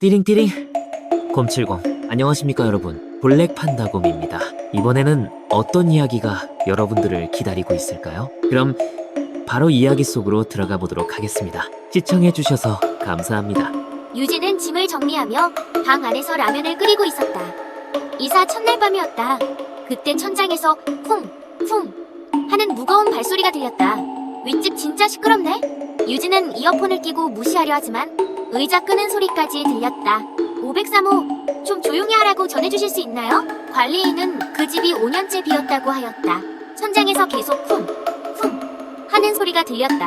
띠링띠링 곰70 안녕하십니까 여러분, 블랙판다곰입니다. 이번에는 어떤 이야기가 여러분들을 기다리고 있을까요? 그럼 바로 이야기 속으로 들어가 보도록 하겠습니다. 시청해주셔서 감사합니다. 유진은 짐을 정리하며 방 안에서 라면을 끓이고 있었다. 이사 첫날 밤이었다. 그때 천장에서 쿵쿵 하는 무거운 발소리가 들렸다. 윗집 진짜 시끄럽네. 유진은 이어폰을 끼고 무시하려 하지만 의자 끄는 소리까지 들렸다. 503호, 좀 조용히 하라고 전해주실 수 있나요? 관리인은 그 집이 5년째 비었다고 하였다. 천장에서 계속 쿵쿵 하는 소리가 들렸다.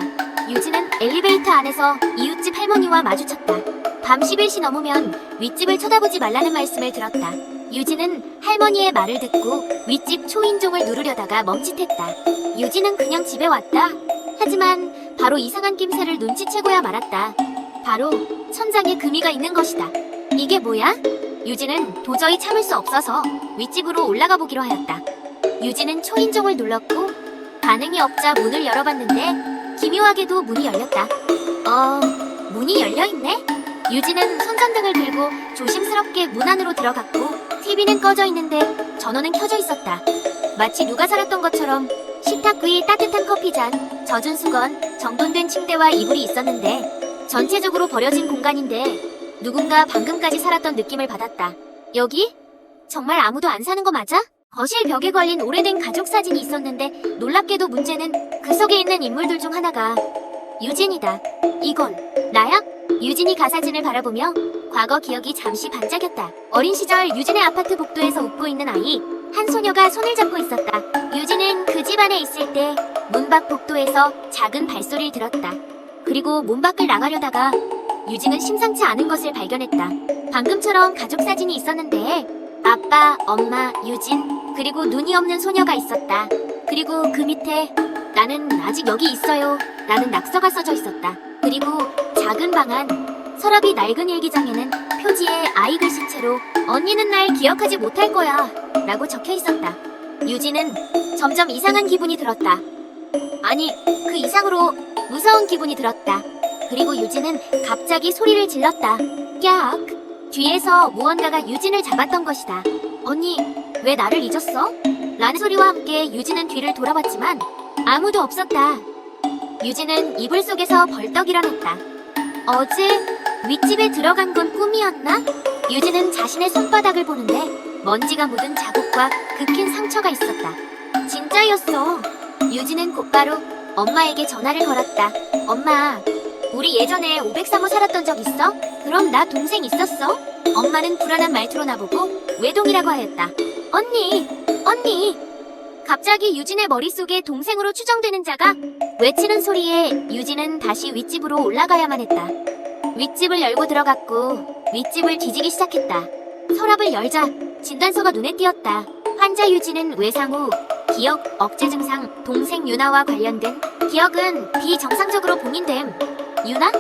유진은 엘리베이터 안에서 이웃집 할머니와 마주쳤다. 밤 11시 넘으면 윗집을 쳐다보지 말라는 말씀을 들었다. 유진은 할머니의 말을 듣고 윗집 초인종을 누르려다가 멈칫했다. 유진은 그냥 집에 왔다. 하지만 바로 이상한 낌새를 눈치채고야 말았다. 바로 천장에 금이가 있는 것이다. 이게 뭐야? 유진은 도저히 참을 수 없어서 윗집으로 올라가 보기로 하였다. 유진은 초인종을 눌렀고 반응이 없자 문을 열어봤는데 기묘하게도 문이 열렸다. 문이 열려있네? 유진은 손전등을 들고 조심스럽게 문 안으로 들어갔고 TV는 꺼져 있는데 전원은 켜져 있었다. 마치 누가 살았던 것처럼 식탁 위에 따뜻한 커피잔, 젖은 수건, 정돈된 침대와 이불이 있었는데 전체적으로 버려진 공간인데 누군가 방금까지 살았던 느낌을 받았다. 여기? 정말 아무도 안 사는 거 맞아? 거실 벽에 걸린 오래된 가족 사진이 있었는데 놀랍게도 문제는 그 속에 있는 인물들 중 하나가 유진이다. 이건 나야? 유진이 가사진을 바라보며 과거 기억이 잠시 반짝였다. 어린 시절 유진의 아파트 복도에서 웃고 있는 아이, 한 소녀가 손을 잡고 있었다. 유진은 그 집 안에 있을 때 문 밖 복도에서 작은 발소리를 들었다. 그리고 문 밖을 나가려다가 유진은 심상치 않은 것을 발견했다. 방금처럼 가족 사진이 있었는데 아빠, 엄마, 유진, 그리고 눈이 없는 소녀가 있었다. 그리고 그 밑에 나는 아직 여기 있어요 라는 낙서가 써져 있었다. 그리고 작은 방 안 서랍이 낡은 일기장에는 표지에 아이 글씨체로 언니는 날 기억하지 못할 거야 라고 적혀 있었다. 유진은 점점 이상한 기분이 들었다. 아니, 그 이상으로 무서운 기분이 들었다. 그리고 유진은 갑자기 소리를 질렀다. 깍! 뒤에서 무언가가 유진을 잡았던 것이다. 언니, 왜 나를 잊었어? 라는 소리와 함께 유진은 뒤를 돌아봤지만 아무도 없었다. 유진은 이불 속에서 벌떡 일어났다. 어제 윗집에 들어간 건 꿈이었나? 유진은 자신의 손바닥을 보는데 먼지가 묻은 자국과 긁힌 상처가 있었다. 진짜였어. 유진은 곧바로 엄마에게 전화를 걸었다. 엄마, 우리 예전에 503호 살았던 적 있어? 그럼 나 동생 있었어? 엄마는 불안한 말투로 나보고 외동이라고 하였다. 언니! 갑자기 유진의 머릿속에 동생으로 추정되는 자가 외치는 소리에 유진은 다시 윗집으로 올라가야만 했다. 윗집을 열고 들어갔고 윗집을 뒤지기 시작했다. 서랍을 열자 진단서가 눈에 띄었다. 환자 유진은 외상 후 기억 억제 증상 동생 유나와 관련된 기억은 비정상적으로 봉인됨. 유나?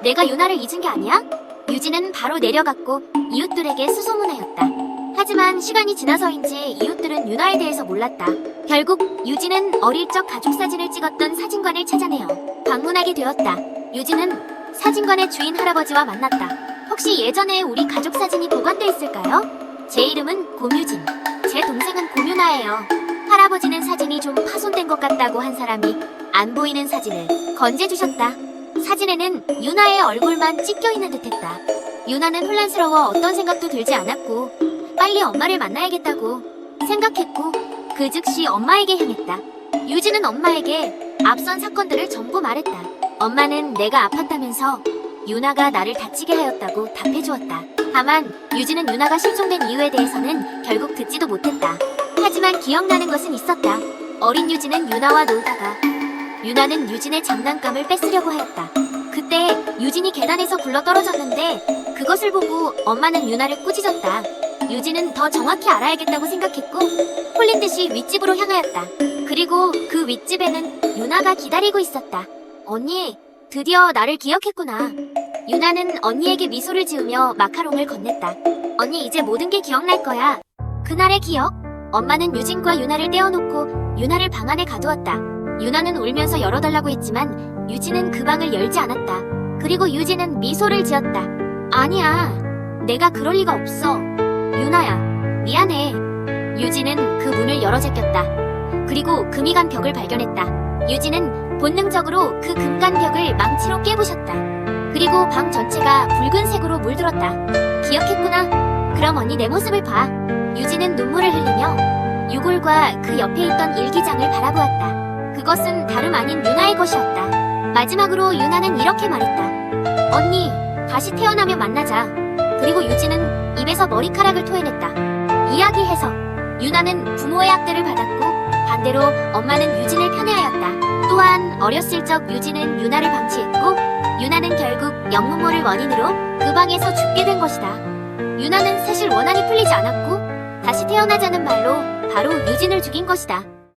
내가 유나를 잊은 게 아니야? 유진은 바로 내려갔고 이웃들에게 수소문하였다. 하지만 시간이 지나서인지 이웃들은 유나에 대해서 몰랐다. 결국 유진은 어릴 적 가족 사진을 찍었던 사진관을 찾아내어 방문하게 되었다. 유진은 사진관의 주인 할아버지와 만났다. 혹시 예전에 우리 가족 사진이 보관돼 있을까요? 제 이름은 곰유진, 제 동생은 곰유나예요. 할아버지는 사진이 좀 파손된 것 같다고 한 사람이 안 보이는 사진을 건재주셨다. 사진에는 유나의 얼굴만 찍혀있는 듯했다. 유나는 혼란스러워 어떤 생각도 들지 않았고 빨리 엄마를 만나야겠다고 생각했고 그 즉시 엄마에게 향했다. 유진은 엄마에게 앞선 사건들을 전부 말했다. 엄마는 내가 아팠다면서 유나가 나를 다치게 하였다고 답해주었다. 다만 유진은 유나가 실종된 이유에 대해서는 결국 듣지도 못했다. 하지만 기억나는 것은 있었다. 어린 유진은 유나와 놀다가 유나는 유진의 장난감을 뺏으려고 하였다. 그때 유진이 계단에서 굴러 떨어졌는데 그것을 보고 엄마는 유나를 꾸짖었다. 유진은 더 정확히 알아야겠다고 생각했고 홀린 듯이 윗집으로 향하였다. 그리고 그 윗집에는 유나가 기다리고 있었다. 언니, 드디어 나를 기억했구나. 유나는 언니에게 미소를 지으며 마카롱을 건넸다. 언니, 이제 모든 게 기억날 거야. 그날의 기억? 엄마는 유진과 유나를 떼어놓고 유나를 방 안에 가두었다. 유나는 울면서 열어달라고 했지만 유진은 그 방을 열지 않았다. 그리고 유진은 미소를 지었다. 아니야, 내가 그럴 리가 없어. 유나야, 미안해. 유진은 그 문을 열어 제꼈다. 그리고 금이 간 벽을 발견했다. 유진은 본능적으로 그 금간 벽을 망치로 깨부셨다. 그리고 방 전체가 붉은색으로 물들었다. 기억했구나. 그럼 언니 내 모습을 봐. 유진은 눈물을 흘리며 유골과 그 옆에 있던 일기장을 바라보았다. 그것은 다름 아닌 유나의 것이었다. 마지막으로 유나는 이렇게 말했다. 언니, 다시 태어나면 만나자. 그리고 유진은 입에서 머리카락을 토해냈다. 이야기해서 유나는 부모의 학대를 받았고 반대로 엄마는 유진을 편애하였다. 또한 어렸을 적 유진은 유나를 방치했고 유나는 결국 영문모를 원인으로 그 방에서 죽게 된 것이다. 유나는 사실 원한이 풀리지 않았고 다시 태어나자는 말로 바로 유진을 죽인 것이다.